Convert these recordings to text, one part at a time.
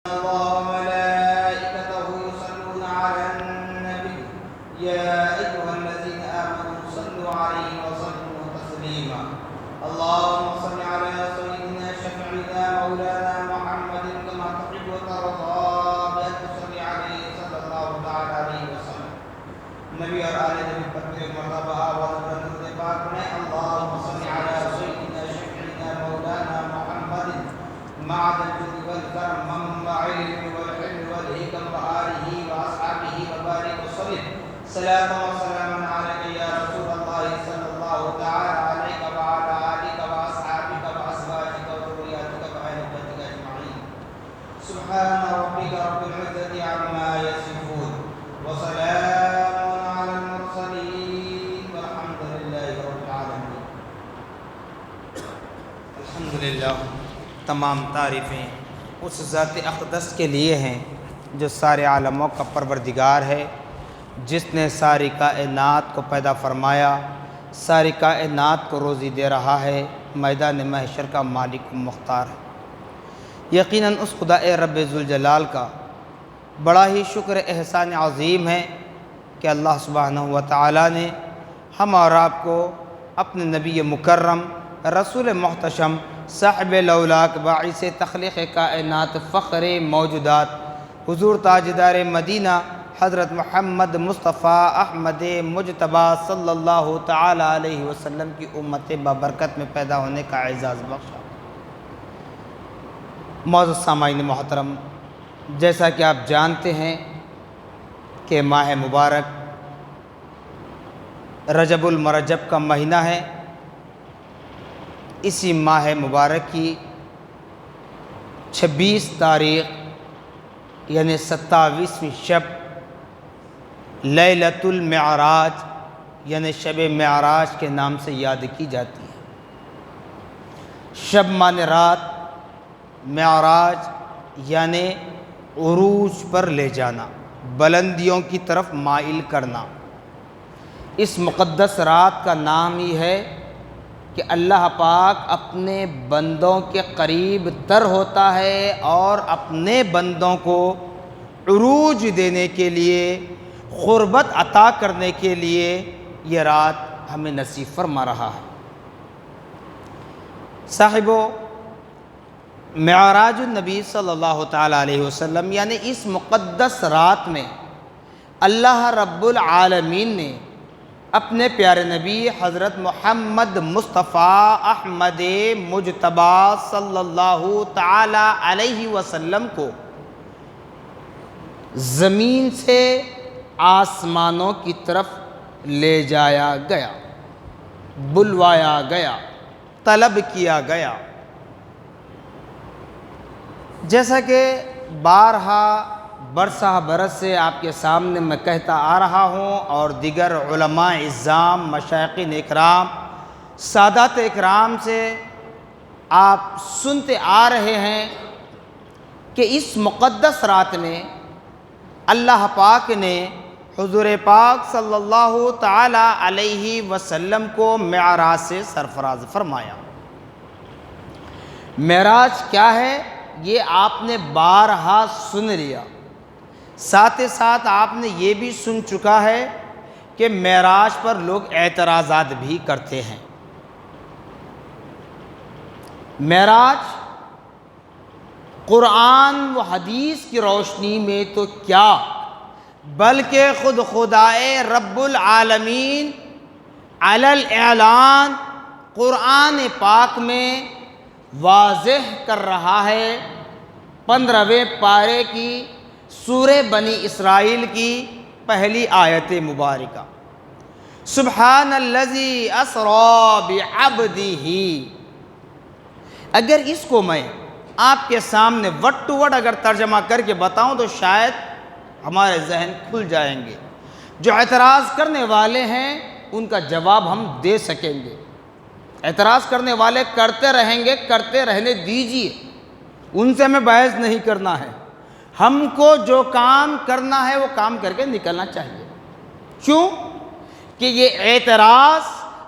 الله وملائكته يصلون على النبي يا أيها الذين آمنوا صلوا عليه وسلموا تسليما اللهم صل على سيدنا شفيعنا مولانا محمد كما تحب وترضى بأن تصلي عليه صلى الله تعالى عليه وسلم نبی اور آل نبی پر میرے مرتبہ آواز بلند پاک میں اللهم صل على سيدنا شفيعنا مولانا محمد معدن الجود والكرم منبع العلم والحلم والحكم وآله وأصحابه وبارك وسلم صلاة وسلاما عليك يا رسول الله صلى الله تعالى عليك وعلى آلك وأصحابك وأزواجك وذرياتك وأهل بيتك أجمعين سبحان ربك رب العزة عما يصفون وسلام على المرسلين والحمد لله رب العالمين الحمد لله تمام تعریفیں اس ذات اقدس کے لیے ہیں جو سارے عالموں کا پروردگار ہے، جس نے ساری کائنات کو پیدا فرمایا، ساری کائنات کو روزی دے رہا ہے، میدان محشر کا مالک و مختار ہے۔ یقیناً اس خدا رب ذوالجلال کا بڑا ہی شکر احسان عظیم ہے کہ اللہ سبحانہ و تعالیٰ نے ہم اور آپ کو اپنے نبی مکرم رسول محتشم صاحب لولاک باعث تخلیق کائنات فخر موجودات حضور تاجدار مدینہ حضرت محمد مصطفیٰ احمد مجتبیٰ صلی اللہ تعالی علیہ وسلم کی امت بابرکت میں پیدا ہونے کا اعزاز بخشا۔ معزز سامعین محترم، جیسا کہ آپ جانتے ہیں کہ ماہ مبارک رجب المرجب کا مہینہ ہے۔ اسی ماہ مبارک کی 26 تاریخ یعنی 27ویں شب لیلۃ المعراج یعنی شب معراج کے نام سے یاد کی جاتی ہے۔ شب معنی رات، معراج یعنی عروج پر لے جانا، بلندیوں کی طرف مائل کرنا۔ اس مقدس رات کا نام ہی ہے کہ اللہ پاک اپنے بندوں کے قریب تر ہوتا ہے اور اپنے بندوں کو عروج دینے کے لیے، قربت عطا کرنے کے لیے یہ رات ہمیں نصیب فرما رہا ہے۔ صاحبو، معراج النبی صلی اللہ تعالیٰ علیہ وسلم یعنی اس مقدس رات میں اللہ رب العالمین نے اپنے پیارے نبی حضرت محمد مصطفیٰ احمد مجتبیٰ صلی اللہ تعالی علیہ وسلم کو زمین سے آسمانوں کی طرف لے جایا گیا، بلوایا گیا، طلب کیا گیا۔ جیسا کہ بارہا برسہ برس سے آپ کے سامنے میں کہتا آ رہا ہوں اور دیگر علماء اعظام، مشائخین اکرام، سادات اکرام سے آپ سنتے آ رہے ہیں کہ اس مقدس رات میں اللہ پاک نے حضور پاک صلی اللہ تعالی علیہ وسلم کو معراج سے سرفراز فرمایا۔ معراج کیا ہے یہ آپ نے بارہا سن لیا، ساتھ ہی ساتھ آپ نے یہ بھی سن چکا ہے کہ معراج پر لوگ اعتراضات بھی کرتے ہیں۔ معراج قرآن و حدیث کی روشنی میں تو کیا بلکہ خود خدائے رب العالمین علی الاعلان قرآن پاک میں واضح کر رہا ہے۔ 15ویں پارے کی سورہ بنی اسرائیل کی پہلی آیت مبارکہ، سبحان الذی اسری بعبدہ۔ اگر اس کو میں آپ کے سامنے وٹ ٹو وٹ اگر ترجمہ کر کے بتاؤں تو شاید ہمارے ذہن کھل جائیں گے، جو اعتراض کرنے والے ہیں ان کا جواب ہم دے سکیں گے۔ اعتراض کرنے والے کرتے رہیں گے، کرتے رہنے دیجیے، ان سے ہمیں بحث نہیں کرنا ہے۔ ہم کو جو کام کرنا ہے وہ کام کر کے نکلنا چاہیے۔ کیوں کہ یہ اعتراض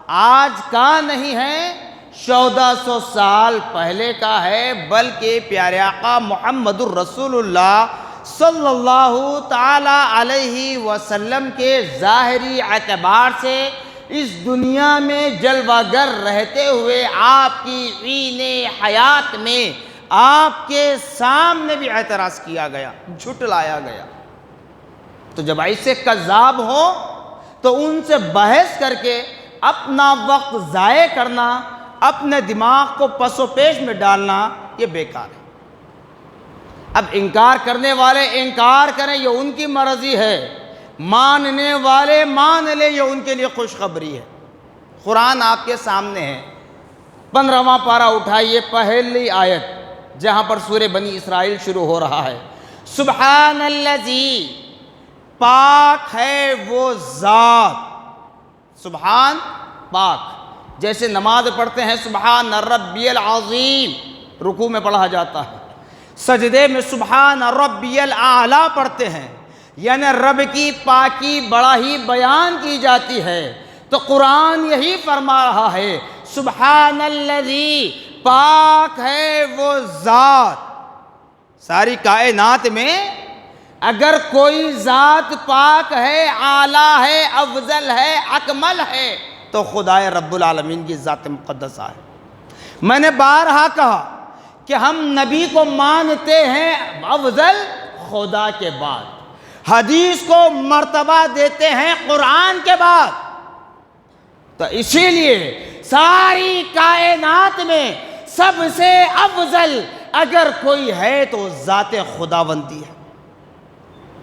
آج کا نہیں ہے، 1400 سال پہلے کا ہے، بلکہ پیارے آقا محمد الرسول اللہ صلی اللہ تعالی علیہ وسلم کے ظاہری اعتبار سے اس دنیا میں جلوہ گر رہتے ہوئے آپ کی عین حیات میں آپ کے سامنے بھی اعتراض کیا گیا، جھٹلایا گیا۔ تو جب ایسے کذاب ہوں تو ان سے بحث کر کے اپنا وقت ضائع کرنا، اپنے دماغ کو پس و پیش میں ڈالنا، یہ بیکار ہے۔ اب انکار کرنے والے انکار کریں، یہ ان کی مرضی ہے، ماننے والے مان لیں، یہ ان کے لیے خوشخبری ہے۔ قرآن آپ کے سامنے ہے، 15واں پارہ اٹھائیے، پہلی آیت جہاں پر سورہ بنی اسرائیل شروع ہو رہا ہے۔ سبحان الذی، پاک ہے وہ ذات، سبحان پاک، جیسے نماز پڑھتے ہیں سبحان ربی العظیم، رکوع میں پڑھا جاتا ہے، سجدے میں سبحان ربی الاعلیٰ پڑھتے ہیں، یعنی رب کی پاکی بڑا ہی بیان کی جاتی ہے۔ تو قرآن یہی فرما رہا ہے، سبحان الذی، پاک ہے وہ ذات۔ ساری کائنات میں اگر کوئی ذات پاک ہے، اعلیٰ ہے، افضل ہے، اکمل ہے، تو خدائے رب العالمین کی ذات مقدسہ ہے۔ میں نے بارہا کہا کہ ہم نبی کو مانتے ہیں افضل خدا کے بعد، حدیث کو مرتبہ دیتے ہیں قرآن کے بعد۔ تو اسی لیے ساری کائنات میں سب سے افضل اگر کوئی ہے تو ذات خداوندی ہے۔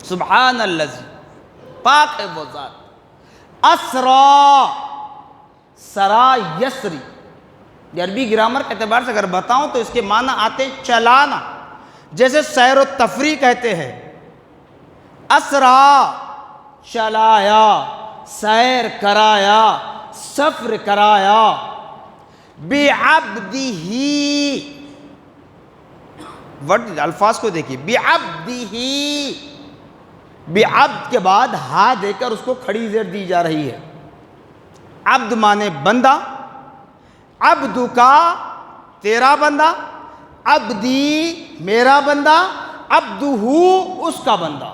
سبحان الذی، پاک ہے وہ ذات۔ اسرا، سرا یسری، عربی گرامر کے اعتبار سے اگر بتاؤں تو اس کے معنی آتے ہیں چلانا، جیسے سیر و تفریح کہتے ہیں۔ اسرا، چلایا، سیر کرایا، سفر کرایا۔ بعبدہ، ورڈ الفاظ کو دیکھیے، بعبدہ، بعبد کے بعد ہا دے کر اس کو کھڑی زیر دی جا رہی ہے۔ عبد مانے بندہ، عبدو کا تیرا بندہ، عبدی میرا بندہ، عبدہو اس کا بندہ۔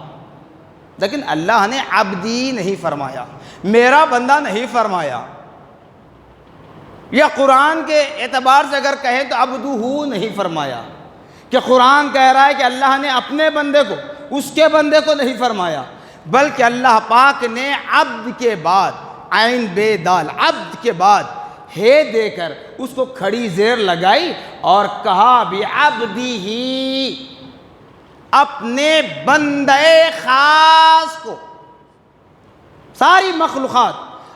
لیکن اللہ نے عبدی نہیں فرمایا، میرا بندہ نہیں فرمایا، یا قرآن کے اعتبار سے اگر کہیں تو عبدہو نہیں فرمایا، کہ قرآن کہہ رہا ہے کہ اللہ نے اپنے بندے کو، اس کے بندے کو نہیں فرمایا، بلکہ اللہ پاک نے عبد کے بعد، عین بے دال، عبد کے بعد ہے دے کر اس کو کھڑی زیر لگائی اور کہا بعبدہ، اپنے بندے خاص کو۔ ساری مخلوقات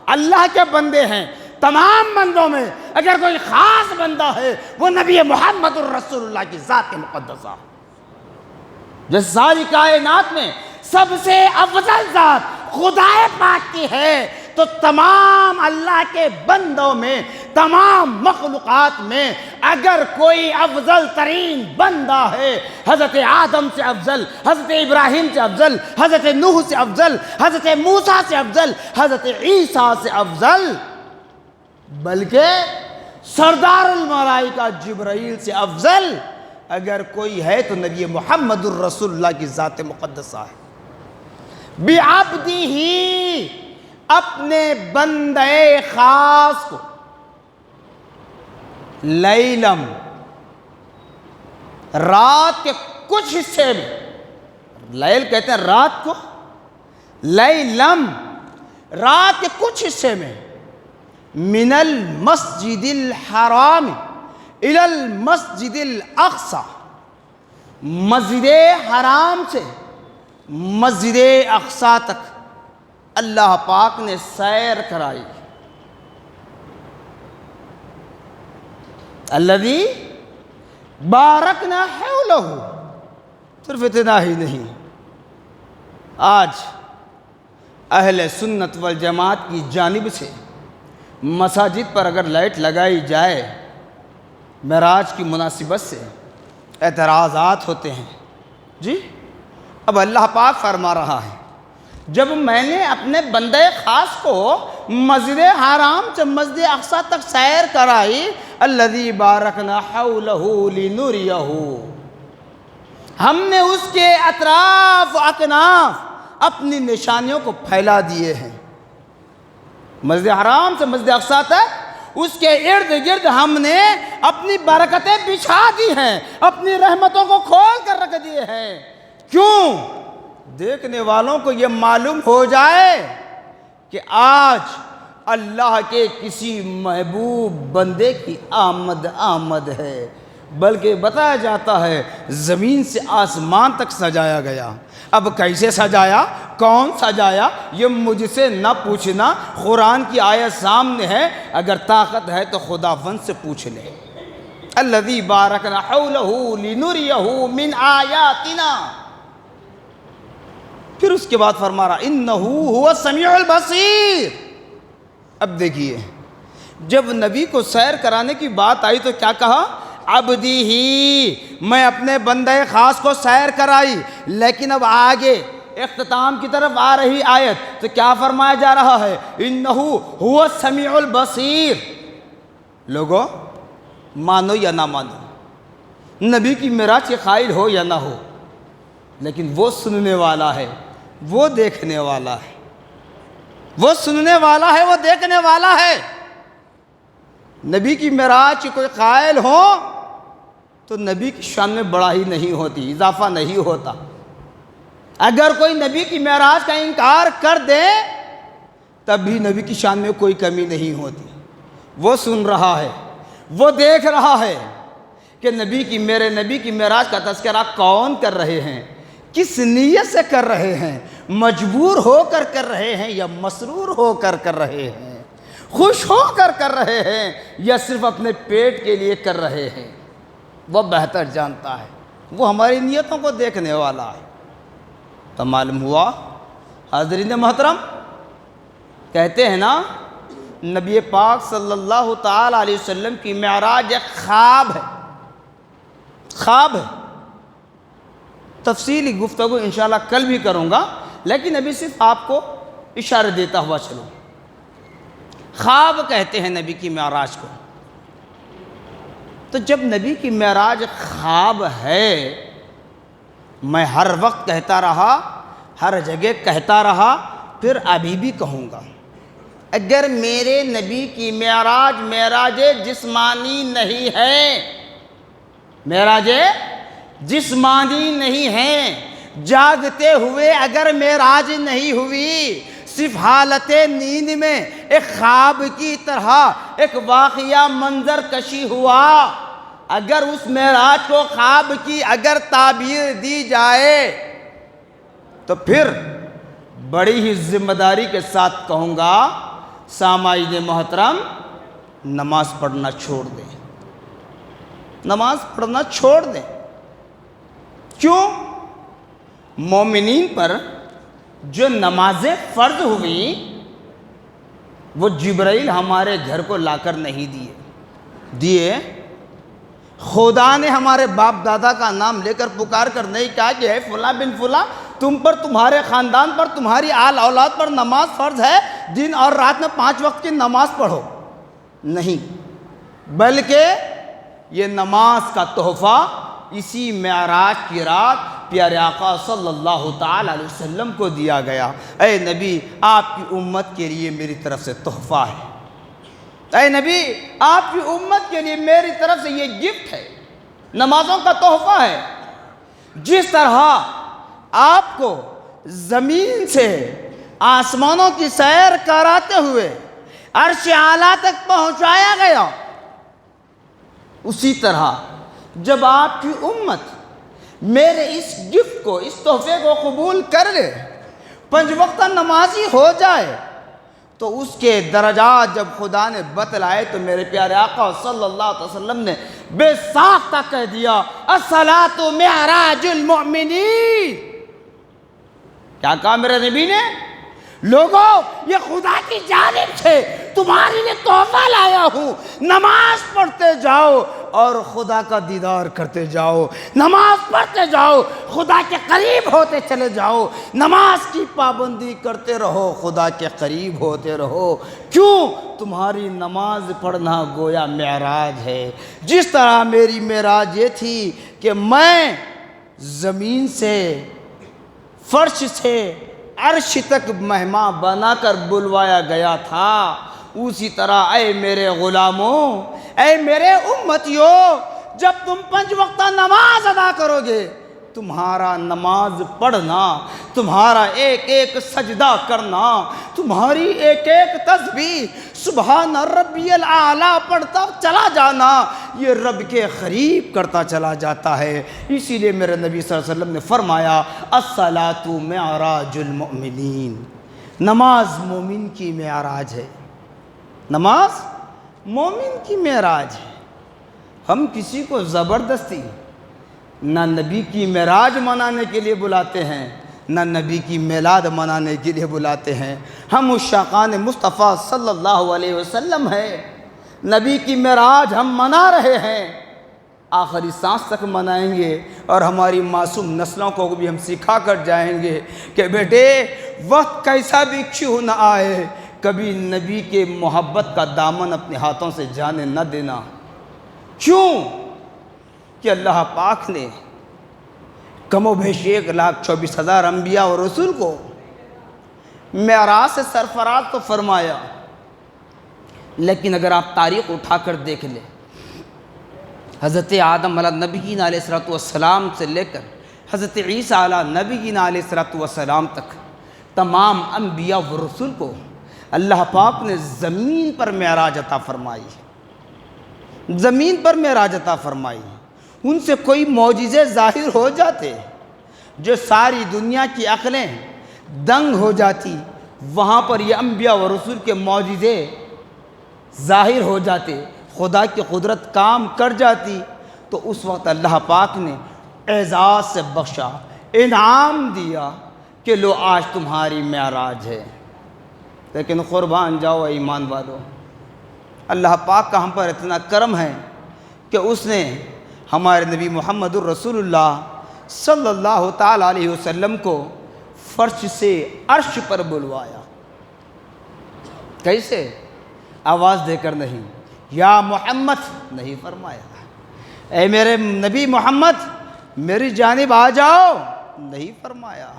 اللہ کے بندے ہیں، تمام بندوں میں اگر کوئی خاص بندہ ہے وہ نبی محمد الرسول اللہ کی ذات مقدسہ۔ جیسے ساری کائنات میں سب سے افضل ذات خدا پاک کی ہے، تو تمام اللہ کے بندوں میں، تمام مخلوقات میں اگر کوئی افضل ترین بندہ ہے، حضرت آدم سے افضل، حضرت ابراہیم سے افضل، حضرت نوح سے افضل، حضرت موسیٰ سے افضل، حضرت عیسیٰ سے افضل، بلکہ سردار الملائکہ جبرائیل سے افضل اگر کوئی ہے تو نبی محمد الرسول اللہ کی ذات مقدسہ ہے۔ بعبدہ، اپنے بندے خاص کو۔ لیلم، رات کے کچھ حصے میں، لیل کہتے ہیں رات کو، لیلم، رات کے کچھ حصے میں، من المسجد الحرام الی المسجد الاقصی، مسجد حرام سے مسجد اقصی تک اللہ پاک نے سیر کرائی۔ الذی بارکنا حولہ، صرف اتنا ہی نہیں، آج اہل سنت والجماعت کی جانب سے مساجد پر اگر لائٹ لگائی جائے معراج کی مناسبت سے اعتراضات ہوتے ہیں۔ جی اب اللہ پاک فرما رہا ہے، جب میں نے اپنے بندے خاص کو مسجد حرام سے مسجد اقصی تک سیر کرائی، الذی بارکنا حولہ لنریہ، ہم نے اس کے اطراف و اکناف اپنی نشانیوں کو پھیلا دیے ہیں۔ مسجد حرام سے مسجد اقصیٰ تک اس کے ارد گرد ہم نے اپنی برکتیں بچھا دی ہیں، اپنی رحمتوں کو کھول کر رکھ دیے ہیں۔ کیوں؟ دیکھنے والوں کو یہ معلوم ہو جائے کہ آج اللہ کے کسی محبوب بندے کی آمد ہے، بلکہ بتایا جاتا ہے زمین سے آسمان تک سجایا گیا۔ اب کیسے سجایا، کون سجایا، یہ مجھ سے نہ پوچھنا، قرآن کی آیت سامنے ہے، اگر طاقت ہے تو خداوند سے پوچھ لے۔ الذی بارکنا حولہ لنریہ من آیاتنا، پھر اس کے بعد فرما رہا انہ هو السمیع البصیر۔ اب دیکھیے، جب نبی کو سیر کرانے کی بات آئی تو کیا کہا؟ عبدی ہی، میں اپنے بندے خاص کو سیر کرائی، لیکن اب آگے اختتام کی طرف آ رہی آیت تو کیا فرمایا جا رہا ہے؟ انہ هو السمیع البصیر۔ لوگو مانو یا نہ مانو، نبی کی معراج کے قائل ہو یا نہ ہو، لیکن وہ سننے والا ہے، وہ دیکھنے والا ہے، وہ سننے والا ہے، وہ دیکھنے والا ہے۔ نبی کی معراج کی کوئی قائل ہو تو نبی کی شان میں بڑائی نہیں ہوتی، اضافہ نہیں ہوتا۔ اگر کوئی نبی کی معراج کا انکار کر دے تب بھی نبی کی شان میں کوئی کمی نہیں ہوتی۔ وہ سن رہا ہے، وہ دیکھ رہا ہے کہ میرے نبی کی معراج کا تذکرہ کون کر رہے ہیں، کس نیت سے کر رہے ہیں، مجبور ہو کر رہے ہیں یا مسرور ہو کر رہے ہیں، خوش ہو کر رہے ہیں یا صرف اپنے پیٹ کے لیے کر رہے ہیں، وہ بہتر جانتا ہے، وہ ہماری نیتوں کو دیکھنے والا ہے۔ تو معلوم ہوا حاضرین محترم، کہتے ہیں نا نبی پاک صلی اللہ تعالی علیہ وسلم کی معراج ایک خواب ہے، خواب ہے۔ تفصیلی گفتگو انشاءاللہ کل بھی کروں گا، لیکن ابھی صرف آپ کو اشارہ دیتا ہوا چلو۔ خواب کہتے ہیں نبی کی معراج کو۔ تو جب نبی کی معراج خواب ہے، میں ہر وقت کہتا رہا، ہر جگہ کہتا رہا، پھر ابھی بھی کہوں گا، اگر میرے نبی کی معراج جسمانی نہیں ہے، معراج جسمانی نہیں ہے، جاگتے ہوئے اگر معراج نہیں ہوئی، صرف حالت نیند میں ایک خواب کی طرح ایک واقعہ منظر کشی ہوا، اگر اس معراج کو خواب کی اگر تعبیر دی جائے تو پھر بڑی ہی ذمہ داری کے ساتھ کہوں گا، سامعین محترم، نماز پڑھنا چھوڑ دیں، نماز پڑھنا چھوڑ دیں۔ کیوں؟ مومنین پر جو نمازیں فرض ہوئی وہ جبرائیل ہمارے گھر کو لا کر نہیں دیے، خدا نے ہمارے باپ دادا کا نام لے کر پکار کر نہیں کہا کہ اے فلاں بن فلاں، تم پر، تمہارے خاندان پر، تمہاری آل اولاد پر نماز فرض ہے، دن اور رات میں 5 وقت کی نماز پڑھو، نہیں، بلکہ یہ نماز کا تحفہ اسی معراج کی رات پیارے آقا صلی اللہ تعالی علیہ وسلم کو دیا گیا۔ اے نبی، آپ کی امت کے لیے میری طرف سے تحفہ ہے، اے نبی، آپ کی امت کے لیے میری طرف سے یہ گفٹ ہے، نمازوں کا تحفہ ہے۔ جس طرح آپ کو زمین سے آسمانوں کی سیر کراتے ہوئے عرش اعلیٰ تک پہنچایا گیا، اسی طرح جب آپ کی امت میرے اس گفٹ کو، اس تحفے کو قبول کر لے، 5 وقتہ نمازی ہو جائے، تو اس کے درجات جب خدا نے بتلائے تو میرے پیارے آقا صلی اللہ علیہ وسلم نے بے ساختہ کہہ دیا، الصلاۃ معراج المؤمنین۔ کیا کہا میرے نبی نے؟ لوگوں، یہ خدا کی جانب سے تمہارے لیے تحفہ لایا ہوں، نماز پڑھتے جاؤ، اور خدا کا دیدار کرتے جاؤ، نماز پڑھتے جاؤ، خدا کے قریب ہوتے چلے جاؤ، نماز کی پابندی کرتے رہو، خدا کے قریب ہوتے رہو۔ کیوں؟ تمہاری نماز پڑھنا گویا معراج ہے۔ جس طرح میری معراج یہ تھی کہ میں زمین سے، فرش سے عرش تک مہمان بنا کر بلوایا گیا تھا، اسی طرح اے میرے غلاموں، اے میرے امتیوں، جب تم 5 وقتہ نماز ادا کرو گے، تمہارا نماز پڑھنا، تمہارا ایک ایک سجدہ کرنا، تمہاری ایک ایک تسبیح سبحان ربی الاعلیٰ پڑھتا چلا جانا، یہ رب کے قریب کرتا چلا جاتا ہے۔ اسی لیے میرے نبی صلی اللہ علیہ وسلم نے فرمایا الصلاۃ معراج المؤمنین، نماز مومن کی معراج ہے، نماز مومن کی معراج ہے۔ ہم کسی کو زبردستی نہ نبی کی معراج منانے کے لیے بلاتے ہیں، نہ نبی کی میلاد منانے کے لیے بلاتے ہیں۔ ہم عشاقان مصطفیٰ صلی اللہ علیہ وسلم ہے، نبی کی معراج ہم منا رہے ہیں، آخری سانس تک منائیں گے، اور ہماری معصوم نسلوں کو بھی ہم سکھا کر جائیں گے کہ بیٹے وقت کیسا بھی کیوں نہ آئے، کبھی نبی کے محبت کا دامن اپنے ہاتھوں سے جانے نہ دینا۔ کیوں کہ اللہ پاک نے کم و بیش 1,24,000 انبیاء و رسول کو معراج سے سرفراز تو فرمایا، لیکن اگر آپ تاریخ اٹھا کر دیکھ لیں، حضرت آدم علیہ نبیین علیہ السلام سے لے کر حضرت عیسیٰ علیہ نبیین علیہ السلام تک تمام انبیاء و رسول کو اللہ پاک نے زمین پر معراج عطا فرمائی، زمین پر معراج عطا فرمائی۔ ان سے کوئی معجزے ظاہر ہو جاتے جو ساری دنیا کی عقلیں دنگ ہو جاتی، وہاں پر یہ انبیاء و رسول کے معجزے ظاہر ہو جاتے، خدا کی قدرت کام کر جاتی، تو اس وقت اللہ پاک نے اعزاز سے بخشا، انعام دیا کہ لو آج تمہاری معراج ہے۔ لیکن قربان جاؤ ایمان والو، اللہ پاک کا ہم پر اتنا کرم ہے کہ اس نے ہمارے نبی محمد الرسول اللہ صلی اللہ تعالیٰ علیہ وسلم کو فرش سے عرش پر بلوایا۔ کیسے؟ آواز دے کر نہیں، یا محمد نہیں فرمایا، اے میرے نبی محمد میری جانب آ جاؤ نہیں فرمایا،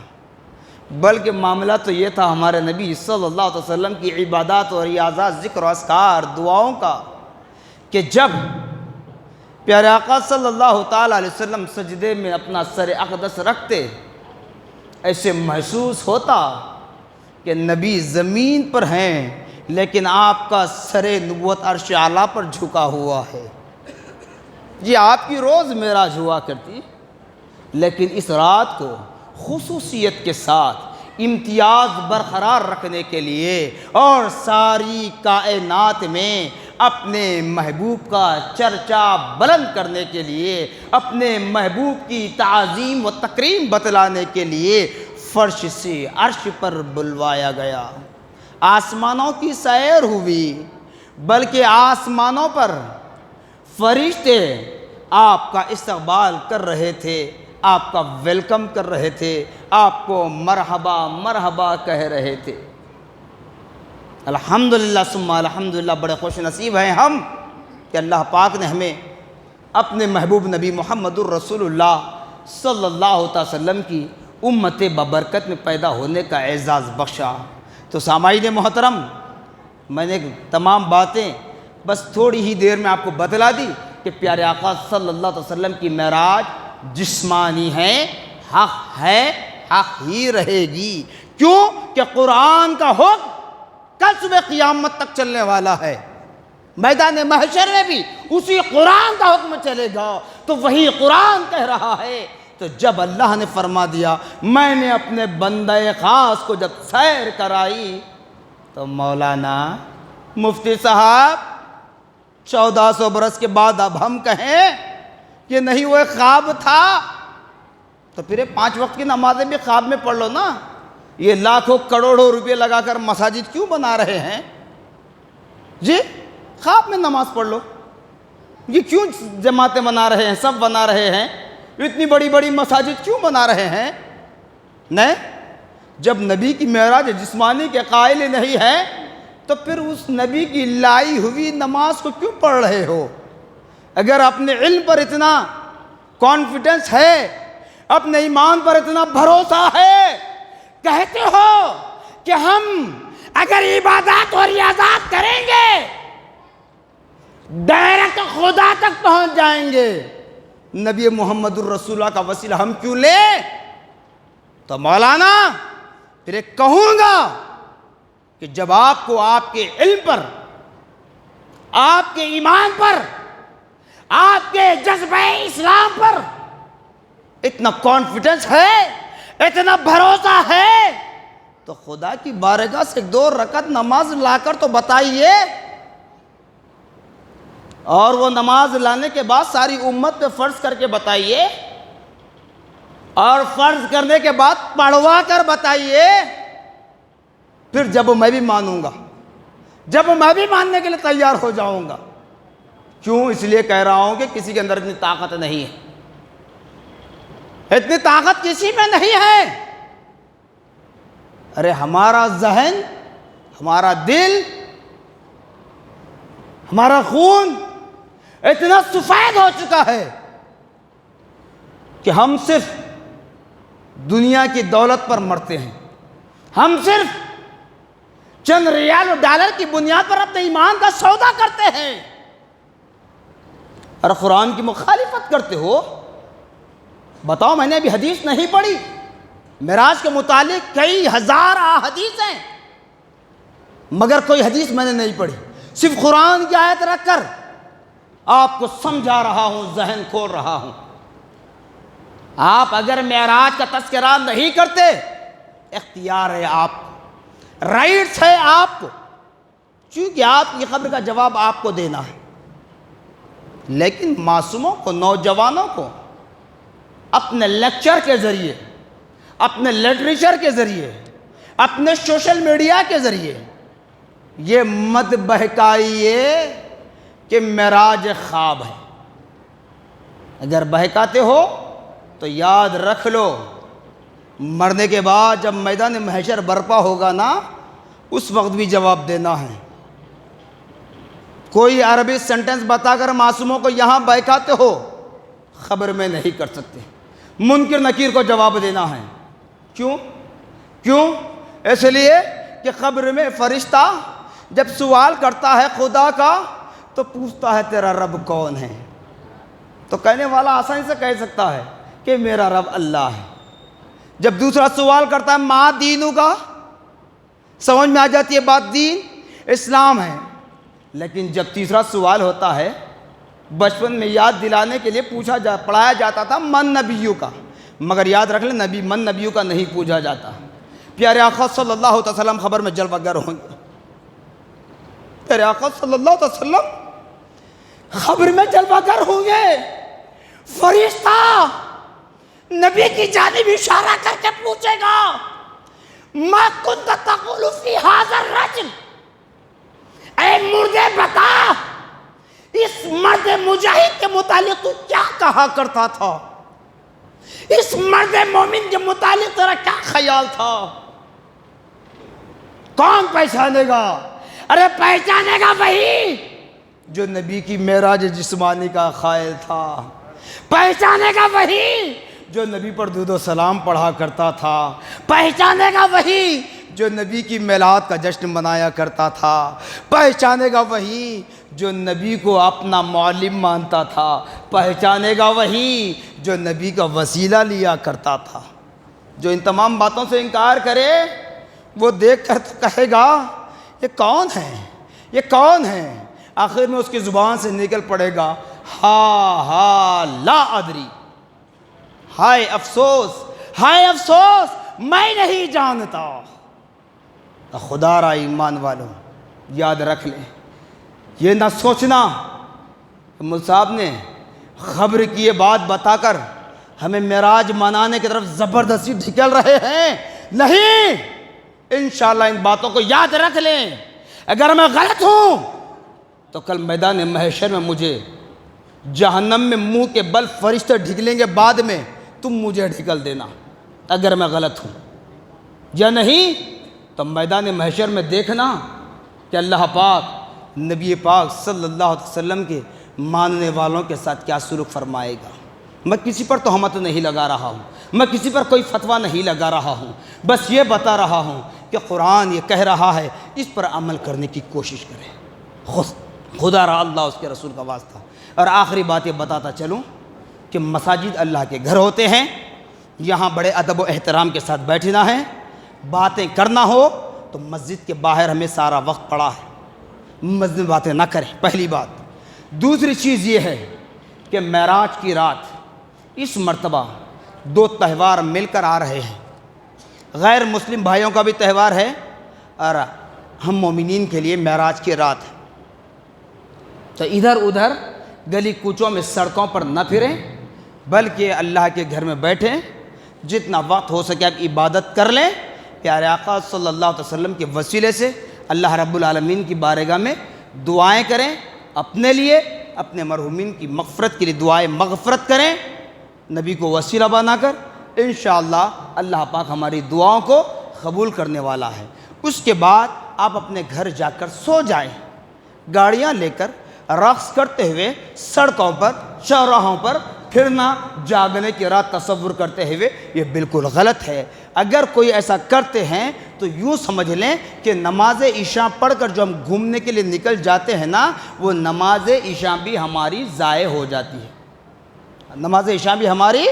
بلکہ معاملہ تو یہ تھا ہمارے نبی صلی اللہ علیہ وسلم کی عبادات اور ریاضات، ذکر و اذکار، دعاؤں کا، کہ جب پیارے آقا صلی اللہ تعالیٰ علیہ وسلم سجدے میں اپنا سر اقدس رکھتے، ایسے محسوس ہوتا کہ نبی زمین پر ہیں لیکن آپ کا سر نبوت عرش اعلیٰ پر جھکا ہوا ہے۔ یہ آپ کی روز معراج ہوا کرتی، لیکن اس رات کو خصوصیت کے ساتھ امتیاز برقرار رکھنے کے لیے اور ساری کائنات میں اپنے محبوب کا چرچا بلند کرنے کے لیے، اپنے محبوب کی تعظیم و تکریم بتلانے کے لیے فرش سے عرش پر بلوایا گیا۔ آسمانوں کی سیر ہوئی، بلکہ آسمانوں پر فرشتے آپ کا استقبال کر رہے تھے، آپ کا ویلکم کر رہے تھے، آپ کو مرحبا مرحبا کہہ رہے تھے۔ الحمدللہ ثم الحمدللہ، بڑے خوش نصیب ہیں ہم کہ اللہ پاک نے ہمیں اپنے محبوب نبی محمد الرسول اللہ صلی اللہ تعالی وسلم کی امت ببرکت میں پیدا ہونے کا اعزاز بخشا۔ تو سامعین محترم، میں نے تمام باتیں بس تھوڑی ہی دیر میں آپ کو بتلا دی کہ پیارے آقا صلی اللہ علیہ وسلم کی معراج جسمانی ہے، حق ہے، حق ہی رہے گی۔ کیوں کہ قرآن کا حکم کل صبح قیامت تک چلنے والا ہے، میدان محشر میں بھی اسی قرآن کا حکم چلے گا۔ تو وہی قرآن کہہ رہا ہے، تو جب اللہ نے فرما دیا میں نے اپنے بندہ خاص کو جب سیر کرائی، تو مولانا مفتی صاحب 1400 برس کے بعد اب ہم کہیں کہ نہیں وہ ایک خواب تھا، تو پھر 5 وقت کی نمازیں بھی خواب میں پڑھ لو نا۔ یہ لاکھوں کروڑوں روپے لگا کر مساجد کیوں بنا رہے ہیں جی؟ خواب میں نماز پڑھ لو، یہ کیوں جماعتیں بنا رہے ہیں، سب بنا رہے ہیں، اتنی بڑی بڑی مساجد کیوں بنا رہے ہیں؟ نہیں، جب نبی کی معراج جسمانی کے قائل نہیں ہے تو پھر اس نبی کی لائی ہوئی نماز کو کیوں پڑھ رہے ہو؟ اگر اپنے علم پر اتنا کانفیڈنس ہے، اپنے ایمان پر اتنا بھروسہ ہے، کہتے ہو کہ ہم اگر عبادات اور ریاضات کریں گے ڈائریکٹ خدا تک پہنچ جائیں گے، نبی محمد الرسول اللہ کا وسیلہ ہم کیوں لیں؟ تو مولانا پھر ایک کہوں گا کہ جب آپ کو آپ کے علم پر، آپ کے ایمان پر، آپ کے جذبہ اسلام پر اتنا کانفیڈنس ہے، اتنا بھروسہ ہے، تو خدا کی بارگاہ سے 2 رکعت نماز لا کر تو بتائیے، اور وہ نماز لانے کے بعد ساری امت پہ فرض کر کے بتائیے، اور فرض کرنے کے بعد پڑھوا کر بتائیے، پھر جب میں بھی مانوں گا، جب میں بھی ماننے کے لیے تیار ہو جاؤں گا۔ کیوں؟ اس لیے کہہ رہا ہوں کہ کسی کے اندر اتنی طاقت نہیں ہے، اتنی طاقت کسی میں نہیں ہے۔ ارے ہمارا ذہن، ہمارا دل، ہمارا خون اتنا سفید ہو چکا ہے کہ ہم صرف دنیا کی دولت پر مرتے ہیں، ہم صرف چند ریال اور ڈالر کی بنیاد پر اپنے ایمان کا سودا کرتے ہیں، اور قرآن کی مخالفت کرتے ہو۔ بتاؤ، میں نے ابھی حدیث نہیں پڑھی، معراج کے متعلق کئی ہزار احادیث ہیں، مگر کوئی حدیث میں نے نہیں پڑھی، صرف قرآن کی آیت رکھ کر آپ کو سمجھا رہا ہوں، ذہن کھول رہا ہوں۔ آپ اگر معراج کا تذکرہ نہیں کرتے، اختیار ہے آپ کو، رائٹس ہے آپ کو، چونکہ آپ کی قبر کا جواب آپ کو دینا ہے۔ لیکن معصوموں کو، نوجوانوں کو اپنے لیکچر کے ذریعے، اپنے لٹریچر کے ذریعے، اپنے سوشل میڈیا کے ذریعے یہ مت بہکائیے کہ معراج خواب ہے۔ اگر بہکاتے ہو تو یاد رکھ لو، مرنے کے بعد جب میدان محشر برپا ہوگا نا، اس وقت بھی جواب دینا ہے۔ کوئی عربی سینٹنس بتا کر معصوموں کو یہاں بہکاتے ہو، خبر میں نہیں کر سکتے، منکر نکیر کو جواب دینا ہے۔ کیوں؟ اس لیے کہ قبر میں فرشتہ جب سوال کرتا ہے خدا کا تو پوچھتا ہے تیرا رب کون ہے؟ تو کہنے والا آسانی سے کہہ سکتا ہے کہ میرا رب اللہ ہے۔ جب دوسرا سوال کرتا ہے ما دینوں کا، سمجھ میں آ جاتی ہے بات، دین اسلام ہے۔ لیکن جب تیسرا سوال ہوتا ہے، بچپن میں یاد دلانے کے لیے پڑھایا جاتا تھا من نبیوں کا، مگر یاد رکھ لیں من نبیوں کا نہیں پوچھا جاتا۔ پیارے آقا صلی اللہ علیہ وسلم خبر میں جلوہ گر ہوں گے، پیارے آقا صلی اللہ علیہ وسلم خبر میں جلوہ گر ہوں گے، فرشتہ نبی کی جانب اشارہ کر کے پوچھے گا ما کنت تقول فی ھذا الرجل، اے مردے بتا اس مرد مجاہد کے متعلق تو کیا کہا کرتا تھا، اس مرد مومن کے متعلق تیرا کیا خیال تھا؟ کون پہچانے گا؟ ارے پہچانے گا وہی جو نبی کی معراج جسمانی کا قائل تھا، پہچانے گا وہی جو نبی پر درود و سلام پڑھا کرتا تھا، پہچانے گا وہی جو نبی کی میلاد کا جشن منایا کرتا تھا، پہچانے گا وہی جو نبی کو اپنا معلم مانتا تھا، پہچانے گا وہی جو نبی کا وسیلہ لیا کرتا تھا۔ جو ان تمام باتوں سے انکار کرے وہ دیکھ کر تو کہے گا یہ کون ہے، یہ کون ہے؟ آخر میں اس کی زبان سے نکل پڑے گا ہا لا ادری، ہائے افسوس، ہائے افسوس میں نہیں جانتا۔ خدا را ایمان والوں یاد رکھ لیں، یہ نہ سوچنا کہ مول صاحب نے خبر کی یہ بات بتا کر ہمیں معراج منانے کی طرف زبردستی ڈھکیل رہے ہیں، نہیں، انشاءاللہ ان باتوں کو یاد رکھ لیں۔ اگر میں غلط ہوں تو کل میدان محشر میں مجھے جہنم میں منہ کے بل فرشتے ڈھکلیں گے بعد میں، تم مجھے ڈھکل دینا اگر میں غلط ہوں، یا نہیں تو میدان محشر میں دیکھنا کہ اللہ پاک نبی پاک صلی اللہ علیہ وسلم کے ماننے والوں کے ساتھ کیا سلوک فرمائے گا۔ میں کسی پر تہمت نہیں لگا رہا ہوں، میں کسی پر کوئی فتویٰ نہیں لگا رہا ہوں، بس یہ بتا رہا ہوں کہ قرآن یہ کہہ رہا ہے، اس پر عمل کرنے کی کوشش کریں، خدا رہا اللہ اس کے رسول کا واسطہ۔ اور آخری بات یہ بتاتا چلوں کہ مساجد اللہ کے گھر ہوتے ہیں، یہاں بڑے ادب و احترام کے ساتھ بیٹھنا ہے، باتیں کرنا ہو تو مسجد کے باہر ہمیں سارا وقت پڑا ہے، مسجد میں باتیں نہ کریں، پہلی بات۔ دوسری چیز یہ ہے کہ معراج کی رات اس مرتبہ دو تہوار مل کر آ رہے ہیں، غیر مسلم بھائیوں کا بھی تہوار ہے اور ہم مومنین کے لیے معراج کی رات ہے، تو ادھر ادھر گلی کوچوں میں سڑکوں پر نہ پھریں، بلکہ اللہ کے گھر میں بیٹھیں، جتنا وقت ہو سکے آپ عبادت کر لیں، پیارے آقا صلی اللہ علیہ وسلم کے وسیلے سے اللہ رب العالمین کی بارگاہ میں دعائیں کریں، اپنے لیے اپنے مرحومین کی مغفرت کے لیے دعائیں مغفرت کریں، نبی کو وسیلہ بنا کر انشاءاللہ اللہ پاک ہماری دعاؤں کو قبول کرنے والا ہے۔ اس کے بعد آپ اپنے گھر جا کر سو جائیں، گاڑیاں لے کر رقص کرتے ہوئے سڑکوں پر چوراہوں پر پھرنا، جاگنے کی رات تصور کرتے ہوئے یہ بالکل غلط ہے۔ اگر کوئی ایسا کرتے ہیں تو یوں سمجھ لیں کہ نماز عشاء پڑھ کر جو ہم گھومنے کے لیے نکل جاتے ہیں نا، وہ نماز عشاء بھی ہماری ضائع ہو جاتی ہے، نماز عشاء بھی ہماری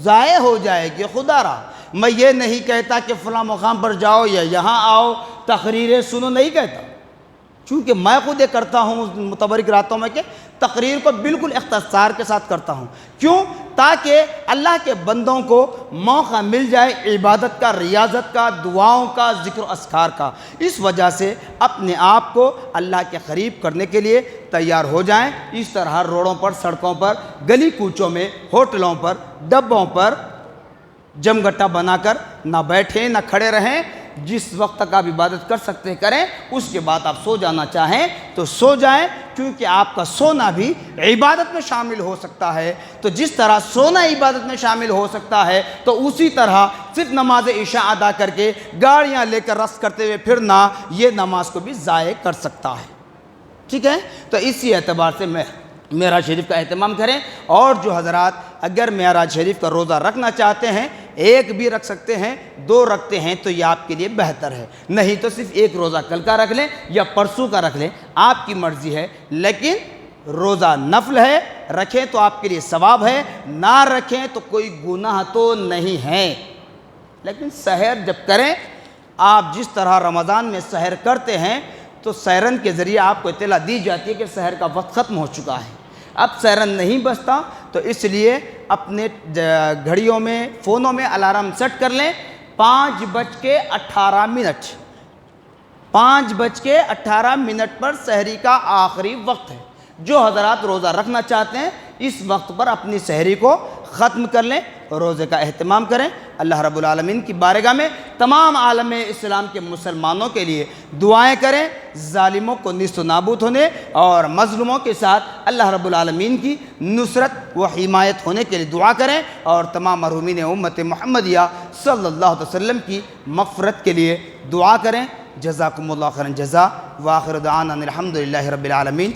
ضائع ہو جائے گی۔ خدا را میں یہ نہیں کہتا کہ فلاں مقام پر جاؤ یا یہاں آؤ تقریریں سنو، نہیں کہتا، چونکہ میں خود یہ کرتا ہوں متبرک راتوں میں کہ تقریر کو بالکل اختصار کے ساتھ کرتا ہوں، کیوں؟ تاکہ اللہ کے بندوں کو موقع مل جائے عبادت کا، ریاضت کا، دعاؤں کا، ذکر و اذکار کا۔ اس وجہ سے اپنے آپ کو اللہ کے قریب کرنے کے لیے تیار ہو جائیں۔ اس طرح روڈوں پر، سڑکوں پر، گلی کوچوں میں، ہوٹلوں پر، ڈبوں پر جمگٹا بنا کر نہ بیٹھیں نہ کھڑے رہیں، جس وقت تک آپ عبادت کر سکتے ہیں کریں، اس کے بعد آپ سو جانا چاہیں تو سو جائیں، کیونکہ آپ کا سونا بھی عبادت میں شامل ہو سکتا ہے۔ تو جس طرح سونا عبادت میں شامل ہو سکتا ہے تو اسی طرح صرف نماز عشاء ادا کر کے گاڑیاں لے کر رقص کرتے ہوئے پھرنا یہ نماز کو بھی ضائع کر سکتا ہے، ٹھیک ہے؟ تو اسی اعتبار سے معراج شریف کا اہتمام کریں، اور جو حضرات اگر معراج شریف کا روزہ رکھنا چاہتے ہیں، ایک بھی رکھ سکتے ہیں، دو رکھتے ہیں تو یہ آپ کے لیے بہتر ہے، نہیں تو صرف ایک روزہ کل کا رکھ لیں یا پرسوں کا رکھ لیں، آپ کی مرضی ہے، لیکن روزہ نفل ہے، رکھیں تو آپ کے لیے ثواب ہے، نہ رکھیں تو کوئی گناہ تو نہیں ہے۔ لیکن سحر جب کریں، آپ جس طرح رمضان میں سحر کرتے ہیں تو سحرن کے ذریعے آپ کو اطلاع دی جاتی ہے کہ سحر کا وقت ختم ہو چکا ہے، اب سحرن نہیں بجتا، تو اس لیے اپنے گھڑیوں میں، فونوں میں الارم سیٹ کر لیں، 5:18 5:18 پر سحری کا آخری وقت ہے۔ جو حضرات روزہ رکھنا چاہتے ہیں اس وقت پر اپنی سحری کو ختم کر لیں، روزے کا اہتمام کریں۔ اللہ رب العالمین کی بارگاہ میں تمام عالم اسلام کے مسلمانوں کے لیے دعائیں کریں، ظالموں کو نیست و نابود ہونے اور مظلوموں کے ساتھ اللہ رب العالمین کی نصرت و حمایت ہونے کے لیے دعا کریں، اور تمام مرحومین امت محمدیہ صلی اللہ علیہ وسلم کی مغفرت کے لیے دعا کریں۔ جزاکم اللہ خیرا جزا، وآخر دعوانا الحمدللہ رب العالمین۔